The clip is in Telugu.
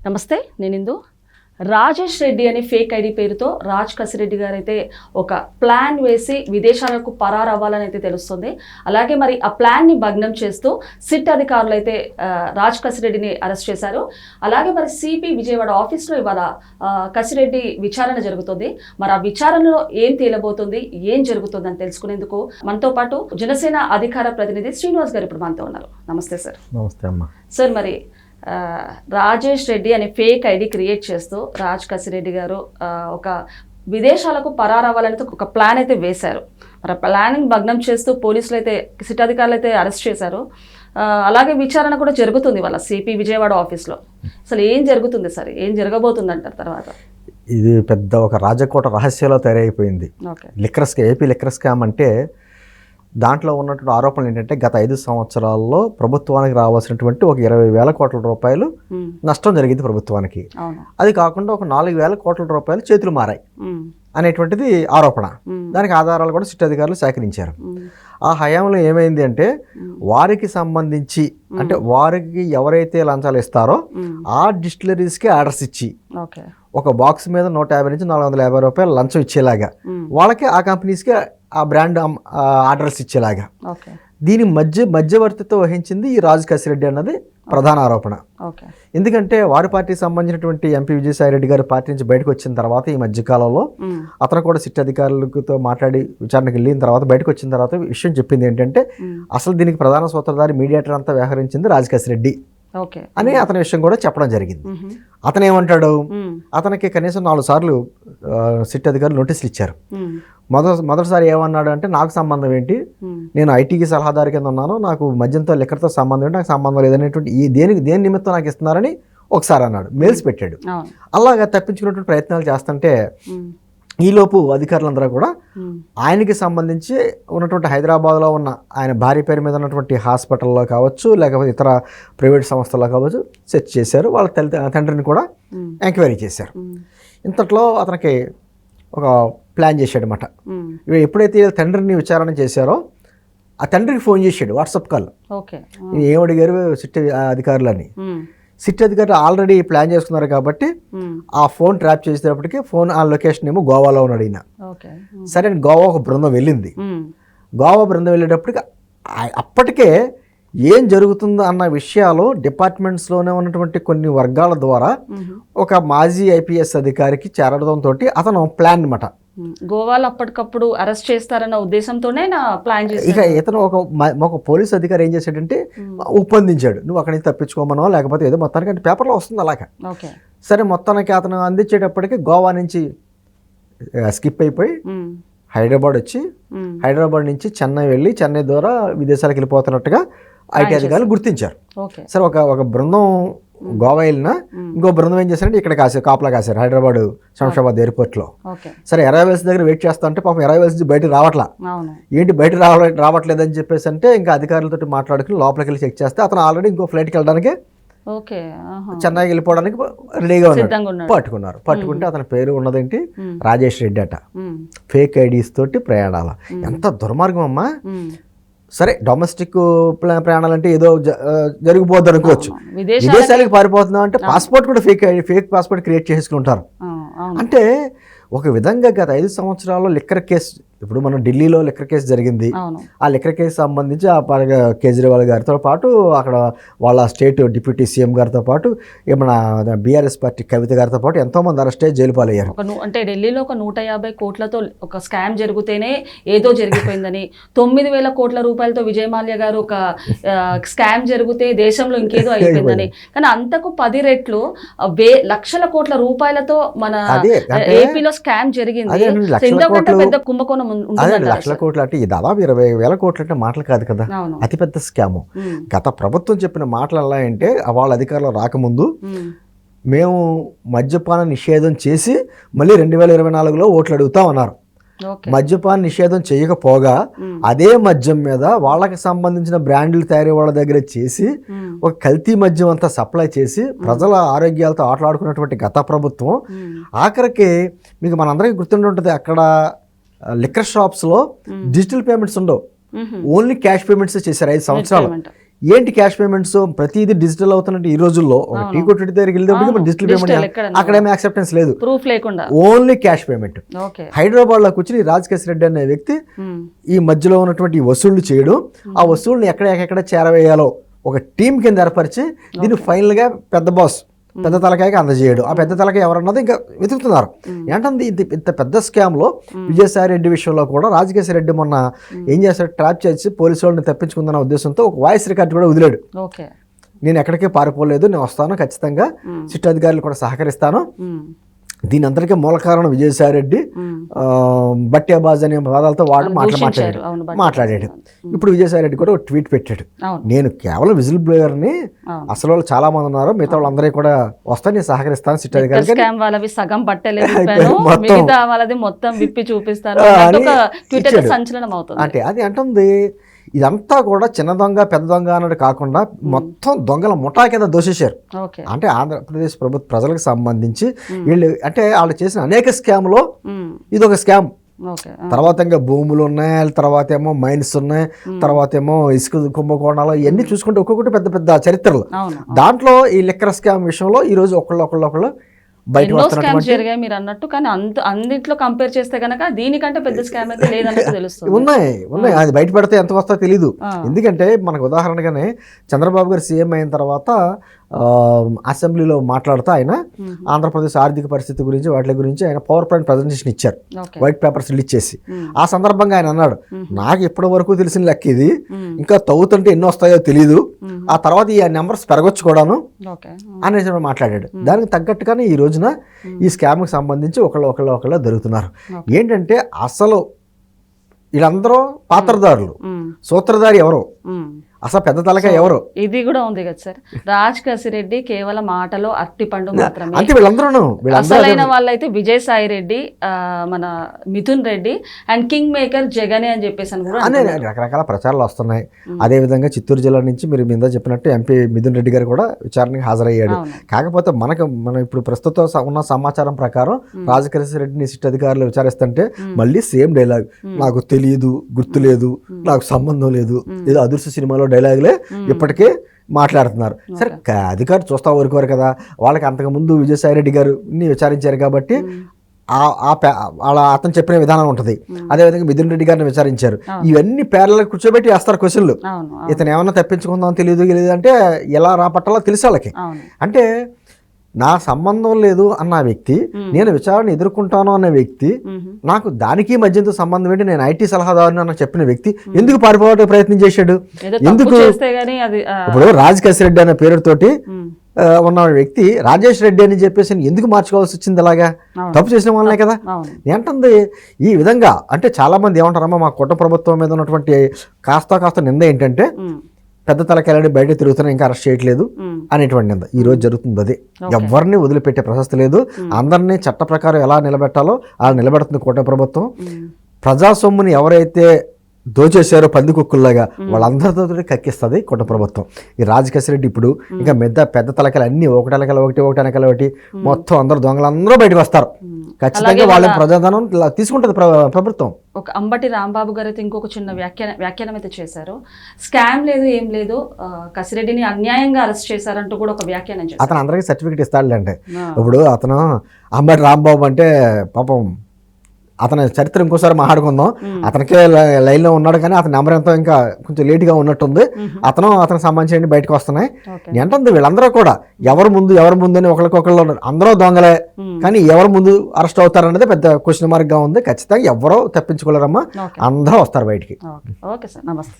నమస్తే, నేను ఇందు. రాజేష్ రెడ్డి అనే ఫేక్ ఐడి పేరుతో రాజ్ కసిరెడ్డి గారు అయితే ఒక ప్లాన్ వేసి విదేశాలకు పరారవ్వాలని అయితే తెలుస్తుంది. అలాగే మరి ఆ ప్లాన్ని భగ్నం చేస్తూ సిట్ అధికారులు అయితే రాజ్ కసిరెడ్డిని అరెస్ట్ చేశారు. అలాగే మరి సిపి విజయవాడ ఆఫీస్లో ఇవాళ కసిరెడ్డి విచారణ జరుగుతుంది. మరి ఆ విచారణలో ఏం తేలబోతుంది, ఏం జరుగుతుంది అని తెలుసుకునేందుకు మనతో పాటు జనసేన అధికార ప్రతినిధి శ్రీనివాస్ గారు ఇప్పుడు మనతో ఉన్నారు. నమస్తే సార్. నమస్తే అమ్మా. సార్, మరి రాజేష్ రెడ్డి అనే ఫేక్ ఐడి క్రియేట్ చేస్తూ రాజ్ కసిరెడ్డి గారు ఒక విదేశాలకు పరారవ్వాలని ఒక ప్లాన్ అయితే వేశారు. మరి ప్లానింగ్ భగ్నం చేస్తూ పోలీసులు అయితే సిట్ అధికారులు అయితే అరెస్ట్ చేశారు. అలాగే విచారణ కూడా జరుగుతుంది వాళ్ళ సిపి విజయవాడ ఆఫీస్లో. అసలు ఏం జరుగుతుంది సార్, ఏం జరగబోతుంది అంటారు తర్వాత? ఇది పెద్ద ఒక రాజకోట రహస్యంలో తయారైపోయింది. ఏపీ లిక్కర్ స్కామ్ అంటే దాంట్లో ఉన్నటువంటి ఆరోపణలు ఏంటంటే గత 5 సంవత్సరాల్లో ప్రభుత్వానికి రావాల్సినటువంటి ఒక 20,000 కోట్ల రూపాయలు నష్టం జరిగింది ప్రభుత్వానికి. అది కాకుండా ఒక 4,000 కోట్ల రూపాయలు చేతులు మారాయి అనేటువంటిది ఆరోపణ. దానికి ఆధారాలు కూడా సిట్ అధికారులు సేకరించారు. ఆ హయాంలో ఏమైంది అంటే వారికి సంబంధించి అంటే వారికి ఎవరైతే లంచాలు ఇస్తారో ఆ డిస్టిలరీస్కి ఆర్డర్స్ ఇచ్చి ఒక బాక్స్ మీద 150 నుంచి 450 రూపాయలు లంచం ఇచ్చేలాగా వాళ్ళకి ఆ కంపెనీస్కి ఆ బ్రాండ్ ఆర్డర్స్ ఇచ్చేలాగా దీని మధ్యవర్తిత్వం వహించింది ఈ రాజ్ కసిరెడ్డి అన్నది ప్రధాన ఆరోపణ. ఎందుకంటే వారి పార్టీకి సంబంధించినటువంటి ఎంపీ విజయసాయిరెడ్డి గారు పార్టీ నుంచి బయటకు వచ్చిన తర్వాత ఈ మధ్యకాలంలో అతను కూడా సిట్ అధికారులతో మాట్లాడి విచారణకు వెళ్ళిన తర్వాత బయటకు వచ్చిన తర్వాత విషయం చెప్పింది ఏంటంటే అసలు దీనికి ప్రధాన సూత్రధారి మీడియేటర్ అంతా వ్యవహరించింది రాజ్ కసిరెడ్డి అని అతని విషయం కూడా చెప్పడం జరిగింది. అతను ఏమంటాడు, అతనికి కనీసం 4 సార్లు సిట్ అధికారులు నోటీసులు ఇచ్చారు. మొదటిసారి ఏమన్నాడు అంటే నాకు సంబంధం ఏంటి, నేను ఐటీకి సలహాదారు కింద ఉన్నాను, నాకు మద్యంతో లిక్కర్తో సంబంధం ఏంటి, నాకు సంబంధం లేదనేటువంటి దేని నిమిత్తం నాకు ఇస్తున్నారని ఒకసారి అన్నాడు. మెయిల్స్ పెట్టాడు. అలాగా తప్పించుకునేటువంటి ప్రయత్నాలు చేస్తుంటే ఈలోపు అధికారులందరూ కూడా ఆయనకి సంబంధించి ఉన్నటువంటి హైదరాబాద్లో ఉన్న ఆయన భార్య పేరు మీద ఉన్నటువంటి హాస్పిటల్లో కావచ్చు లేకపోతే ఇతర ప్రైవేట్ సంస్థల్లో కావచ్చు సెర్చ్ చేశారు. వాళ్ళ తండ్రిని కూడా ఎంక్వైరీ చేశారు. ఇంతట్లో అతనికి ఒక ప్లాన్ చేశాడనమాట. ఎప్పుడైతే తండ్రిని విచారణ చేశారో ఆ తండ్రికి ఫోన్ చేశాడు వాట్సాప్ కాల్. ఏమడిగారు సిట్ అధికారులని, సిట్ అధికారులు ఆల్రెడీ ప్లాన్ చేసుకున్నారు కాబట్టి ఆ ఫోన్ ట్రాప్ చేసేటప్పటికి ఫోన్ ఆ లొకేషన్ ఏమో గోవాలో ఉన్నాడు ఈయన. సరే గోవా ఒక బృందం వెళ్ళింది. గోవా బృందం వెళ్ళేటప్పటికి అప్పటికే ఏం జరుగుతుందో అన్న విషయాలు డిపార్ట్మెంట్స్లోనే ఉన్నటువంటి కొన్ని వర్గాల ద్వారా ఒక మాజీ ఐపీఎస్ అధికారికి చేరడంతో అతను ప్లాన్ అనమాట. గోవాలో అప్పటికప్పుడు అరెస్ట్ చేస్తారన్న ఉద్దేశంతోనే ప్లాన్ చేశారు. ఇక ఇతను ఒక పోలీస్ అధికారి ఏం చేశాడంటే ఒప్పందించాడు, నువ్వు అక్కడి నుంచి తప్పించుకోమనో లేకపోతే ఏదో మొత్తానికి అంటే పేపర్లో వస్తుంది అలాగా. సరే మొత్తానికి అతను అందించేటప్పటికి గోవా నుంచి స్కిప్ అయిపోయి హైదరాబాద్ వచ్చి హైదరాబాద్ నుంచి చెన్నై వెళ్ళి చెన్నై ద్వారా విదేశాలకు వెళ్ళిపోతున్నట్టుగా ఐటీ అధికారులు గుర్తించారు. సరే ఒక బృందం గోవా వెళ్ళినా ఇంకో బృందం ఏం చేశారంటే ఇక్కడ కాపలా కాశారు హైదరాబాద్ శంషాబాద్ ఎయిర్పోర్ట్లో. సరే అరైవల్స్ దగ్గర వెయిట్ చేస్తా అంటే పాపం అరైవల్స్ నుంచి బయటకు రావట్లా. ఏంటి బయట రావట్లేదని చెప్పేసి అంటే ఇంకా అధికారులతో మాట్లాడుకుని లోపలికి వెళ్ళి చెక్ చేస్తే అతను ఆల్రెడీ ఇంకో ఫ్లైట్కి వెళ్ళడానికి చెన్నైకి వెళ్ళిపోవడానికి రెడీగా ఉన్నాడు. పట్టుకుంటే అతని పేరు ఉన్నదేంటి రాజేష్ రెడ్డి అట. ఫేక్ ఐడీస్ తోటి ప్రయాణాల. ఎంత దుర్మార్గం అమ్మా. సరే డొమెస్టిక్ ప్రయాణాలు అంటే ఏదో జరిగిపోద్ది అనుకోవచ్చు, విదేశాలకు పారిపోతున్నాం అంటే పాస్పోర్ట్ కూడా ఫేక్ పాస్పోర్ట్ క్రియేట్ చేసుకుంటారు. అంటే ఒక విధంగా గత 5 సంవత్సరాల్లో లిక్కర్ కేసు, ఇప్పుడు మనం ఢిల్లీలో లిక్కర్ కేసు జరిగింది, ఆ లిక్కర్ కేసు సంబంధించి ఆ కేజ్రీవాల్ గారితో పాటు అక్కడ వాళ్ళ స్టేట్ డిప్యూటీ సీఎం గారితో పాటు ఏమన్నా బీఆర్ఎస్ పార్టీ కవిత గారితో పాటు ఎంతోమంది అరెస్ట్ అయ్యి జైలు పాలయ్యారు. అంటే ఢిల్లీలో ఒక 150 కోట్లతో ఒక స్కామ్ జరిగితేనే ఏదో జరిగిపోయిందని, 9,000 కోట్ల రూపాయలతో విజయ్ మాల్యా గారు ఒక స్కామ్ జరిగితే దేశంలో ఇంకేదో అయిపోయిందని, కానీ అంతకు 10 రెట్లు లక్షల కోట్ల రూపాయలతో మన ఏపీలో స్కామ్ జరిగింది. పెద్ద కుంభకోణం అదే లక్షల కోట్లు అంటే దాదాపు 20,000 కోట్లు అంటే మాటలు కాదు కదా, అతిపెద్ద స్కాము. గత ప్రభుత్వం చెప్పిన మాటలు ఎలా అంటే వాళ్ళ అధికారులు రాకముందు మేము మద్యపాన నిషేధం చేసి మళ్ళీ 2024లో ఓట్లు అడుగుతామన్నారు. మద్యపాన నిషేధం చేయకపోగా అదే మద్యం మీద వాళ్ళకి సంబంధించిన బ్రాండ్లు తయారీ వాళ్ళ దగ్గర చేసి ఒక కల్తీ మద్యం అంతా సప్లై చేసి ప్రజల ఆరోగ్యాలతో ఆటలాడుకున్నటువంటి గత ప్రభుత్వం ఆఖరికి మీకు మనందరికీ గుర్తుండి ఉంటుంది, అక్కడ లిక్కర్ షాప్స్లో డిజిటల్ పేమెంట్స్ ఉండవు, ఓన్లీ క్యాష్ పేమెంట్స్ చేశారు 5 సంవత్సరాలు. ఏంటి క్యాష్ పేమెంట్స్ ప్రతిదీ డిజిటల్ అవుతున్నట్టు ఈ రోజుల్లో ఒక టీ కొట్టి దగ్గరికి వెళ్ళేటప్పుడు డిజిటల్ పేమెంట్, అక్కడేమీ యాక్సెప్టెన్స్ లేదు, ప్రూఫ్ లేకుండా ఓన్లీ క్యాష్ పేమెంట్. ఓకే. హైదరాబాద్లో కూర్చుని రాజకేశ్ రెడ్డి అనే వ్యక్తి ఈ మధ్యలో ఉన్నటువంటి ఈ వసూళ్లు చేయడం, ఆ వసూళ్ళని ఎక్కడ చేరవేయాలో ఒక టీం కింద ఏర్పరిచి దీన్ని ఫైనల్గా పెద్ద బాస్ పెద్ద తలకాయకి అందజేయడం. ఆ పెద్ద తలకాయ ఎవరన్నది ఇంకా వెతుకుతున్నారు. ఏంటంటే ఇంత పెద్ద స్కామ్లో విజయసాయి రెడ్డి విషయంలో కూడా రాజకేశ్ రెడ్డి మొన్న ఏం చేశాడు, ట్రాప్ చేసి పోలీసు వాళ్ళని తప్పించుకుందన్న ఉద్దేశంతో ఒక వాయిస్ రికార్డు కూడా వదిలాడు. నేను ఎక్కడికి పారిపోలేదు, నేను వస్తాను, ఖచ్చితంగా సిట్ అధికారులు కూడా సహకరిస్తాను. దీని అందరికీ మూల కారణం విజయసాయి రెడ్డి బట్యాబాజ్ అనే పదాలతో మాట్లాడాడు. ఇప్పుడు విజయసాయి రెడ్డి కూడా ఒక ట్వీట్ పెట్టాడు, నేను కేవలం విజిల్ బ్లోయర్ని, అసలు వాళ్ళు చాలా మంది ఉన్నారు, మిగతా వాళ్ళందరికీ కూడా వస్తాను, నేను సహకరిస్తాను సిట్ అధికారులు సగం మొత్తం విప్పి చూపిస్తారు అంటే. అది అంటుంది ఇదంతా కూడా చిన్న దొంగ పెద్ద దొంగ అన్నది కాకుండా మొత్తం దొంగల ముఠా కింద దోషేశారు. అంటే ఆంధ్రప్రదేశ్ ప్రభుత్వ ప్రజలకు సంబంధించి వీళ్ళు అంటే వాళ్ళు చేసిన అనేక స్కామ్లో ఇది ఒక స్కామ్. తర్వాత ఇంకా భూములు ఉన్నాయి, తర్వాత ఏమో మైన్స్ ఉన్నాయి, తర్వాత ఏమో ఇసుక కుంభకోణాలు, ఇవన్నీ చూసుకుంటే ఒక్కొక్కటి పెద్ద పెద్ద చరిత్రలు. దాంట్లో ఈ లిక్కర్ స్కామ్ విషయంలో ఈ రోజు ఒకళ్ళు జరిగాయి మీరు అన్నట్టు, కానీ అన్నింటిలో కంపేర్ చేస్తే కనుక దీనికంటే పెద్ద స్కామ్ అయితే లేదన్నట్టు తెలుస్తుంది. ఉన్నాయి. అది బయట పెడితే ఎంత వస్తా తెలీదు. ఎందుకంటే మనకు ఉదాహరణగానే చంద్రబాబు గారు సీఎం అయిన తర్వాత అసెంబ్లీలో మాట్లాడుతూ ఆయన ఆంధ్రప్రదేశ్ ఆర్థిక పరిస్థితి గురించి వాటి గురించి ఆయన పవర్ పాయింట్ ప్రజెంటేషన్ ఇచ్చారు, వైట్ పేపర్స్ రిలీజ్ చేసి. ఆ సందర్భంగా ఆయన అన్నాడు, నాకు ఇప్పటి వరకు తెలిసిన లెక్క ఇది, ఇంకా తవ్వుతుంటే ఎన్ని వస్తాయో తెలీదు, ఆ తర్వాత ఈ నెంబర్స్ పెరగొచ్చు కూడాను అనేసి మాట్లాడాడు. దానికి తగ్గట్టుగానే ఈ రోజున ఈ స్కామ్కి సంబంధించి ఒకళ్ళు దొరుకుతున్నారు. ఏంటంటే అసలు వీళ్ళందరూ పాత్రదారులు, సూత్రధారి ఎవరు, అసలు పెద్ద తలకాయ ఎవరు, ఇది కూడా ఉంది కదా సార్. రాజకేశ్ రెడ్డి కేవలం మాటలో అరటిపండు మాత్రమే. అంటే వీళ్ళందరూ అసలైన వాళ్ళైతే విజయసాయి రెడ్డి, మన Mithun Reddy and king maker జగనే అని చెప్పేసి రకరకాల ప్రచారాలు వస్తున్నాయి. అదేవిధంగా చిత్తూరు జిల్లా నుంచి మీరు మీద చెప్పినట్టు ఎంపీ మిథున్ రెడ్డి గారు కూడా విచారణకి హాజరయ్యాడు. కాకపోతే మనం ఇప్పుడు ప్రస్తుతం ఉన్న సమాచారం ప్రకారం రాజకేశ్ రెడ్డిని సిట్ అధికారులు విచారిస్తుంటే మళ్ళీ సేమ్ డైలాగ్, నాకు తెలియదు, గుర్తులేదు, నాకు సంబంధం లేదు, ఏదో అదృశ్య సినిమాలో డైలాగులే ఇప్పటికే మాట్లాడుతున్నారు. సరే అధికారులు చూస్తా ఊరుకోరు కదా, వాళ్ళకి అంతకుముందు విజయసాయి రెడ్డి గారిని విచారించారు కాబట్టి అతను చెప్పిన విధానం ఉంటుంది. అదేవిధంగా మిథున్ రెడ్డి గారిని విచారించారు. ఇవన్నీ పేర్లకు కూర్చోబెట్టి వేస్తారు క్వశ్చన్లు. ఇతను ఏమన్నా తప్పించుకుందాం తెలియదు అంటే ఎలా రాపట్టాలో తెలిసి వాళ్ళకి. అంటే నా సంబంధం లేదు అన్న వ్యక్తి, నేను విచారణ ఎదుర్కొంటాను అన్న వ్యక్తి, నాకు దానికి మధ్యతో సంబంధం ఏంటి, నేను ఐటీ సలహాదారుని అన్న చెప్పిన వ్యక్తి ఎందుకు పారిపోవడానికి ప్రయత్నం చేశాడు? ఎందుకు? ఇప్పుడు రాజకేశ్ రెడ్డి అనే పేరుతోటి ఉన్న వ్యక్తి రాజేష్ రెడ్డి అని చెప్పేసి ఎందుకు మార్చుకోవాల్సి వచ్చింది? అలాగా తప్పు చేసిన వాళ్ళనే కదా. ఏంటంది ఈ విధంగా అంటే చాలా మంది ఏమంటారమ్మా, మా కుటుంబ ప్రభుత్వం మీద ఉన్నటువంటి కాస్త నింద ఏంటంటే పెద్ద తలకాయలని బయట తిరుగుతున్నా ఇంకా అరెస్ట్ చేయట్లేదు అనేటువంటి నింద ఈ రోజు జరుగుతుంది. అది ఎవరిని వదిలిపెట్టే ప్రశస్తి లేదు. అందరినీ చట్ట ప్రకారం ఎలా నిలబెట్టాలో అలా నిలబెడుతుంది కూటమి ప్రభుత్వం. ప్రజాసొమ్ముని ఎవరైతే దోచేశారో పందికొక్కుల్లాగా వాళ్ళందరితో కక్కిస్తుంది కూటమి ప్రభుత్వం. ఈ రాజకేశ్ రెడ్డి ఇప్పుడు ఇంకా పెద్ద తలకాయలు అన్ని ఒకటి వెనకాల ఒకటి మొత్తం అందరూ దొంగలందరూ బయటకు వస్తారు. ఖచ్చితంగా వాళ్ళ ప్రజాధనం తీసుకుంటుంది ప్రభుత్వం. ఒక అంబటి రాంబాబు గారు అయితే ఇంకొక చిన్న వ్యాఖ్యానం అయితే చేశారు. స్కామ్ లేదు, ఏం లేదు, కసిరెడ్డిని అన్యాయంగా అరెస్ట్ చేశారంటూ కూడా ఒక వ్యాఖ్యానం చేశారు. అతను అందరికీ సర్టిఫికేట్ ఇస్తాడులేంటే. ఇప్పుడు అతను అంబటి రాంబాబు అంటే పాపం అతని చరిత్ర ఇంకోసారి మాట్లాడుకుందాం. అతనికే లైన్లో ఉన్నాడు కానీ అతని నెంబర్ ఎంతో ఇంకా కొంచెం లేట్గా ఉన్నట్టుంది. అతనికి సంబంధించి బయటకు వస్తున్నాయి. ఏంటంటే వీళ్ళందరూ కూడా ఎవరు ముందు అని ఒకరికొకళ్ళు అందరూ దొంగలే, కానీ ఎవరు ముందు అరెస్ట్ అవుతారనేది పెద్ద క్వశ్చన్ మార్క్గా ఉంది. ఖచ్చితంగా ఎవరో తప్పించుకోలేరమ్మా, అందరూ వస్తారు బయటికి. ఓకే సార్, నమస్తే.